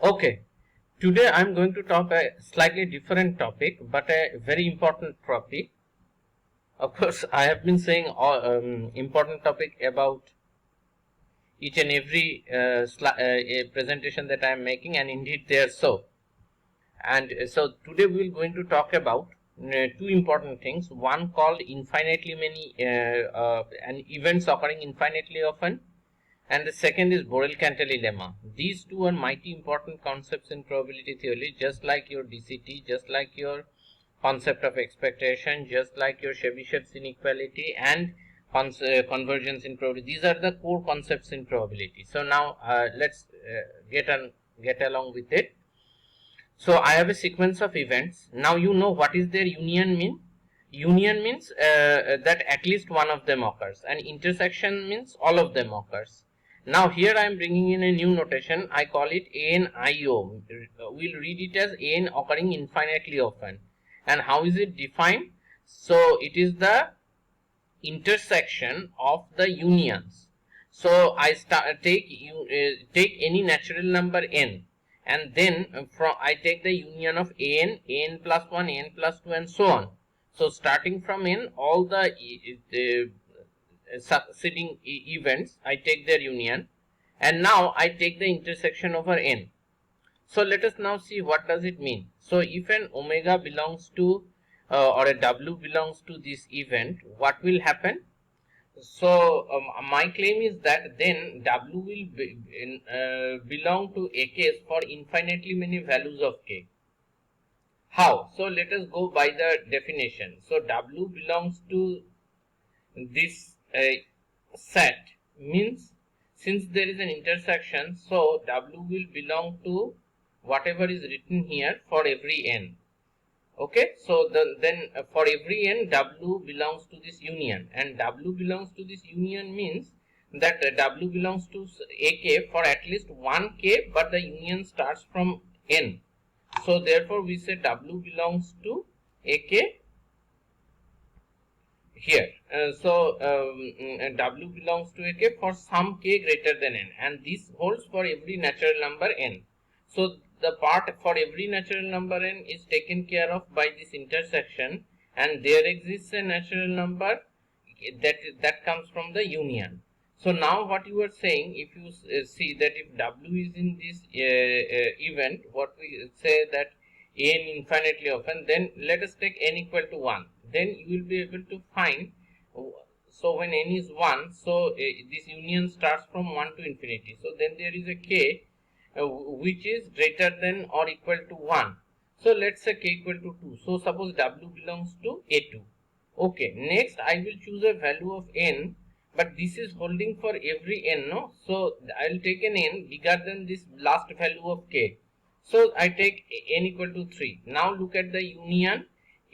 Okay, today I'm going to talk a slightly different topic, but a very important topic. Of course, I have been saying all important topic about each and every presentation that I am making, and indeed they are so. And so today we are going to talk about two important things. One called infinitely many and events occurring infinitely often, and the second is Borel Cantelli Lemma. These two are mighty important concepts in probability theory, just like your DCT, just like your concept of expectation, just like your Chebyshev's inequality and convergence in probability. These are the core concepts in probability. So now let's get along with it. So I have a sequence of events. Now you know what is their union mean. Union means that at least one of them occurs, and intersection means all of them occurs. Now here I am bringing in a new notation. I call it ANIO. We'll read it as AN occurring infinitely often. And how is it defined? So it is the intersection of the unions. So I take any natural number n, and then I take the union of an plus 1, an plus 2, and so on. So starting from n, all the succeeding events, I take their union, and now I take the intersection over n. So let us now see what does it mean. So if an omega belongs to or a w belongs to this event, what will happen? So my claim is that then w will belong to a case for infinitely many values of k. How? So let us go by the definition. So w belongs to this set means since there is an intersection, so w will belong to whatever is written here for every n. Okay, so then for every n, w belongs to this union, and w belongs to this union means that w belongs to ak for at least one k, but the union starts from n. So therefore we say w belongs to ak here. W belongs to ak for some k greater than n, and this holds for every natural number n. So the part for every natural number n is taken care of by this intersection, and there exists a natural number that comes from the union. So now what you are saying, if you see that if w is in this event, what we say that n infinitely often, then let us take n equal to 1. Then you will be able to find, so when n is 1, so this union starts from 1 to infinity. So then there is a k which is greater than or equal to 1. So let's say k equal to 2. So suppose w belongs to a2. Okay, next I will choose a value of n, but this is holding for every n, no? So I will take an n bigger than this last value of k. So I take n equal to 3. Now look at the union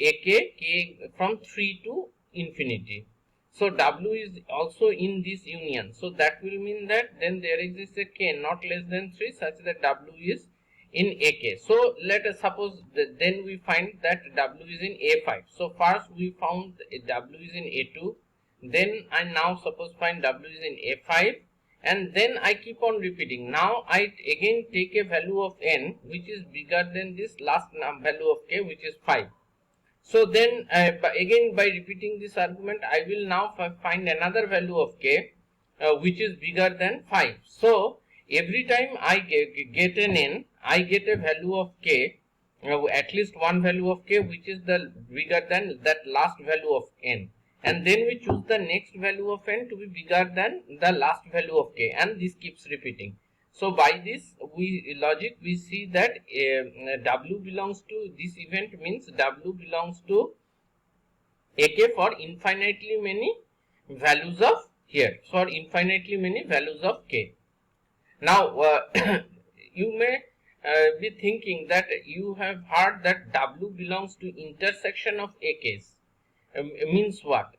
ak, k from 3 to infinity. So w is also in this union. So that will mean that then there exists a k not less than 3 such that w is in ak. So let us suppose then we find that w is in a5. So first we found w is in a2. Then I now suppose find w is in a5. And then I keep on repeating. Now I again take a value of n which is bigger than this last value of k, which is 5. So then again by repeating this argument, I will now find another value of k which is bigger than 5. So every time I get an n, I get a value of k, at least one value of k which is the bigger than that last value of n. And then we choose the next value of n to be bigger than the last value of k, and this keeps repeating. So by this logic we see that w belongs to this event means w belongs to ak for infinitely many values of here, for infinitely many values of k. Now you may be thinking that you have heard that w belongs to intersection of ak's. Means what?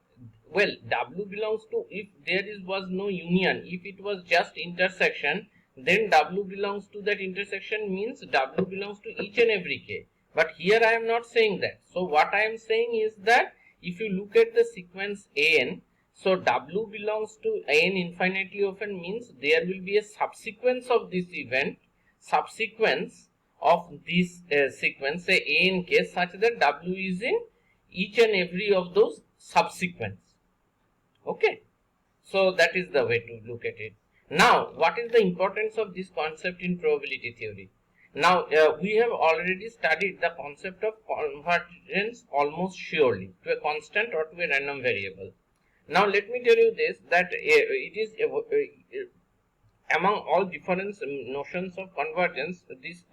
Well, w belongs to, if there was no union, if it was just intersection, then w belongs to that intersection means w belongs to each and every k. But here I am not saying that. So what I am saying is that if you look at the sequence an, so w belongs to an infinitely often means there will be a subsequence of this event subsequence of this sequence, say A and K, such that W is in each and every of those subsequence. Okay, so that is the way to look at it. Now, what is the importance of this concept in probability theory? Now, we have already studied the concept of convergence almost surely to a constant or to a random variable. Now, let me tell you this, that it is among all different notions of convergence, this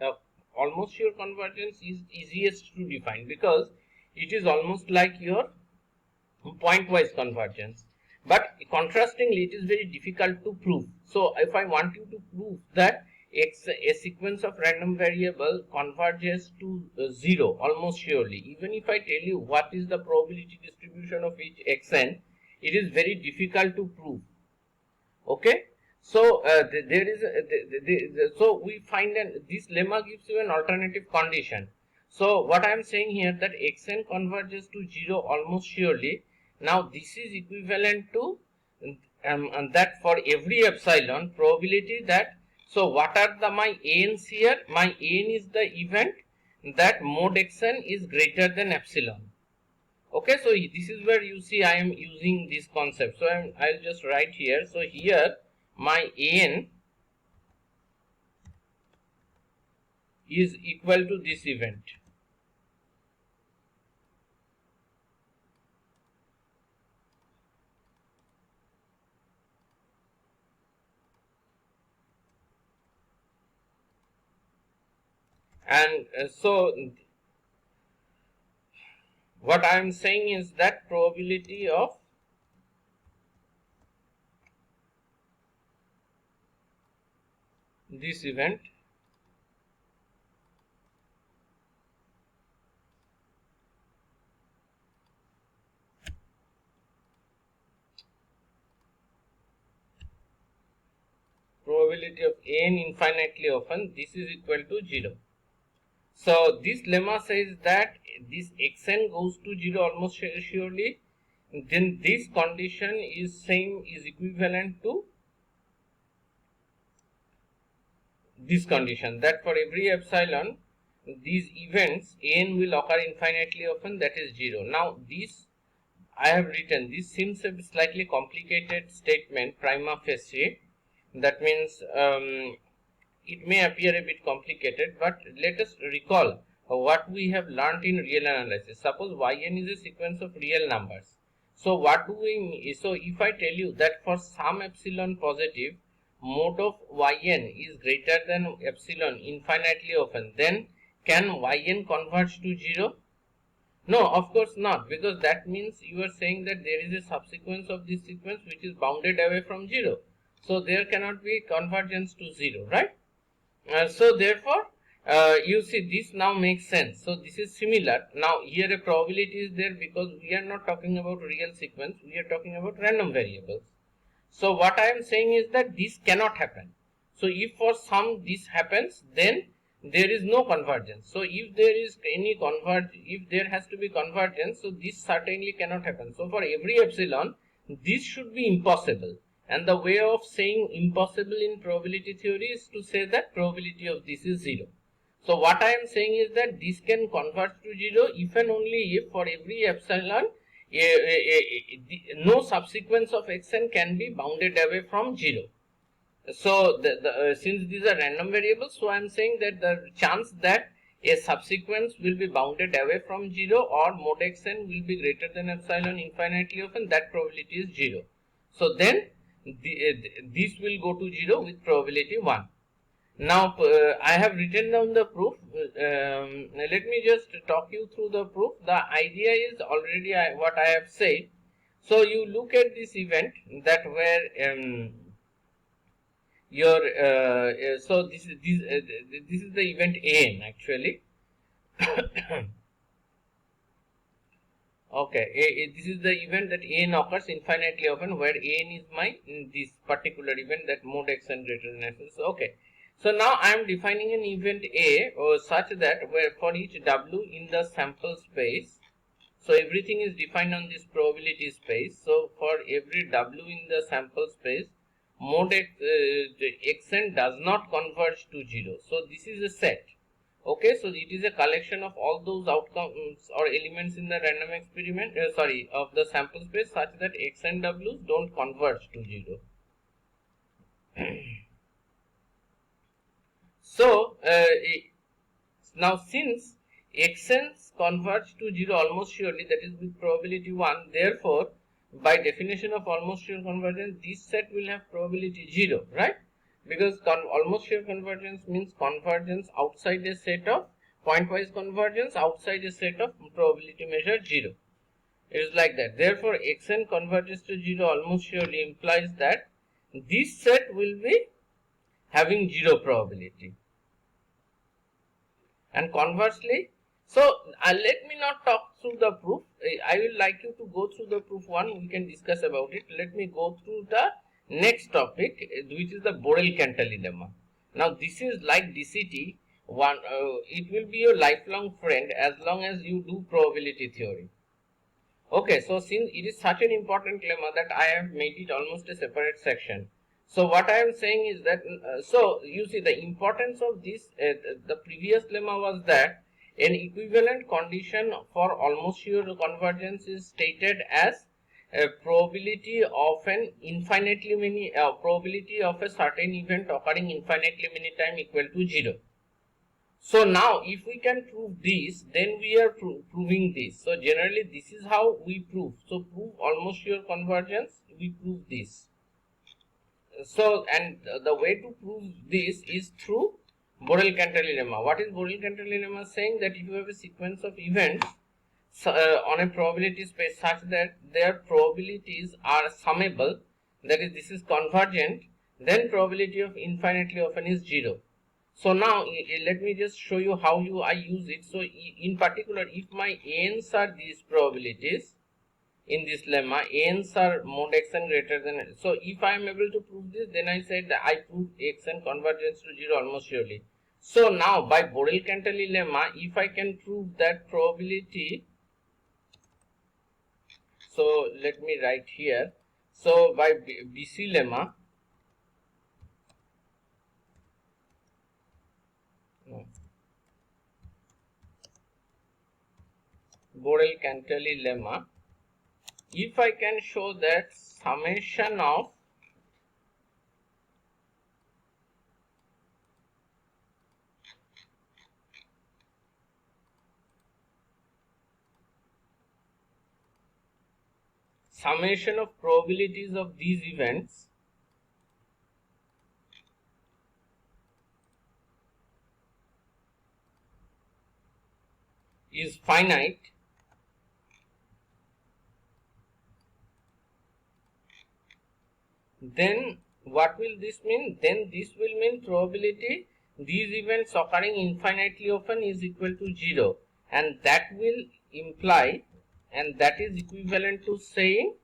almost sure convergence is easiest to define, because it is almost like your pointwise convergence. But contrastingly, it is very difficult to prove. So, if I want you to prove that a sequence of random variable converges to 0 almost surely, even if I tell you what is the probability distribution of each xn, it is very difficult to prove. Okay, so there is so we find that this lemma gives you an alternative condition. So what I am saying here, that xn converges to 0 almost surely. Now this is equivalent to and that for every epsilon probability that, so what are the my ans here? My an is the event that mod xn is greater than epsilon. Okay, so this is where you see I am using this concept. So I'll just write here. So here my an is equal to this event. And so what I am saying is that probability of this event probability of n infinitely often, this is equal to 0. So this lemma says that this xn goes to 0 almost surely, then this condition is equivalent to this condition, that for every epsilon these events n will occur infinitely often, that is 0. Now this I have written, this seems a slightly complicated statement prima facie. That means it may appear a bit complicated, but let us recall what we have learnt in real analysis. Suppose yn is a sequence of real numbers. So what do we mean? So if I tell you that for some epsilon positive, mod of yn is greater than epsilon infinitely often, then can yn converge to 0? No, of course not, because that means you are saying that there is a subsequence of this sequence which is bounded away from 0. So there cannot be convergence to 0, right? So therefore, you see this now makes sense. So this is similar. Now here a probability is there because we are not talking about real sequence, we are talking about random variables. So what I am saying is that this cannot happen. So if for some this happens, then there is no convergence. So if there is any if there has to be convergence, so this certainly cannot happen. So for every epsilon, this should be impossible. And the way of saying impossible in probability theory is to say that probability of this is 0. So what I am saying is that this can converge to 0 if and only if for every epsilon no subsequence of xn can be bounded away from 0. So since these are random variables, so I am saying that the chance that a subsequence will be bounded away from 0 or mod xn will be greater than epsilon infinitely often, that probability is 0. So then this will go to 0 with probability 1. Now I have written down the proof. Let me just talk you through the proof. The idea is already what I have said. So you look at this event that where so this is the event an actually. Okay, this is the event that an occurs infinitely often, where an is my this particular event that mod xn greater than xn. So, okay, so now I am defining an event a such that where for each w in the sample space, so everything is defined on this probability space. So for every w in the sample space, mode xn does not converge to 0. So this is a set. Okay, so it is a collection of all those outcomes or elements in the random experiment, of the sample space such that x and w's don't converge to 0. So now since xn's converge to 0 almost surely, that is with probability 1, therefore by definition of almost sure convergence, this set will have probability 0, right? Because almost sure convergence means convergence outside a set of pointwise convergence outside a set of probability measure 0. It is like that. Therefore, xn converges to 0 almost surely implies that this set will be having 0 probability. And conversely, so let me not talk through the proof. I will like you to go through the proof one. We can discuss about it. Let me go through the next topic, which is the Borel Cantelli Lemma. Now, this is like DCT. It will be your lifelong friend as long as you do probability theory. Okay, so since it is such an important lemma that I have made it almost a separate section. So what I am saying is that, so you see the importance of this, the previous lemma was that an equivalent condition for almost sure convergence is stated as a probability of an infinitely many, probability of a certain event occurring infinitely many times equal to 0. So now if we can prove this, then we are proving this. So generally this is how we prove. So prove almost sure convergence, we prove this. So and the way to prove this is through Borel Cantelli Lemma. What is Borel Cantelli Lemma saying? That if you have a sequence of events on a probability space such that their probabilities are summable, that is this is convergent, then probability of infinitely often is 0. So now let me just show you how I use it. So in particular, if my n's are these probabilities in this lemma, n's are mod xn greater than, so if I am able to prove this, then I said that I prove xn convergence to 0 almost surely. So now by Borel Cantelli lemma, if I can prove that probability, so let me write here. So by BC lemma, Borel Cantelli lemma, if I can show that summation of probabilities of these events is finite, then what will this mean? Then this will mean probability these events occurring infinitely often is equal to 0, and that will imply, and that is equivalent to saying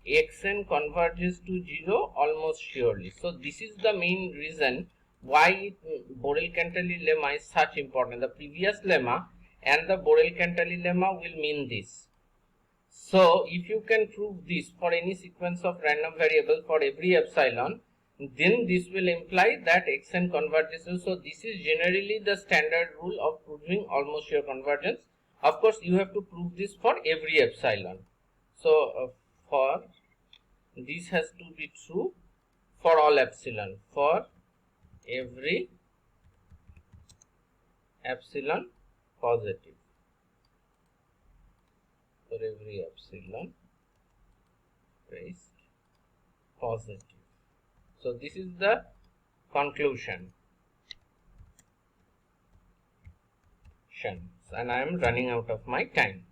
xn converges to 0 almost surely. So this is the main reason why Borel Cantelli lemma is such important. The previous lemma and the Borel Cantelli lemma will mean this. So if you can prove this for any sequence of random variable for every epsilon, then this will imply that xn converges. So this is generally the standard rule of proving almost sure convergence. Of course, you have to prove this for every epsilon. So for this has to be true for all epsilon, for every epsilon positive. For every epsilon raised positive. So this is the conclusion, and I am running out of my time.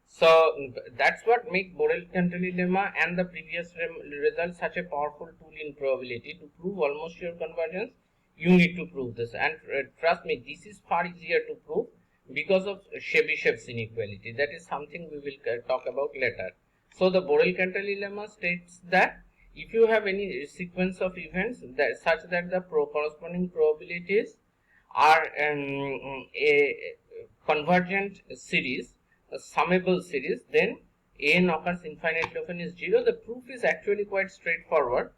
So that's what makes Borel Cantelli lemma and the previous result such a powerful tool in probability. To prove almost sure convergence, you need to prove this, and trust me, this is far easier to prove because of Chebyshev's inequality. That is something we will talk about later. So the Borel Cantelli lemma states that if you have any sequence of events that such that the corresponding probabilities are a convergent series, a summable series, then n occurs infinitely often is 0, the proof is actually quite straightforward.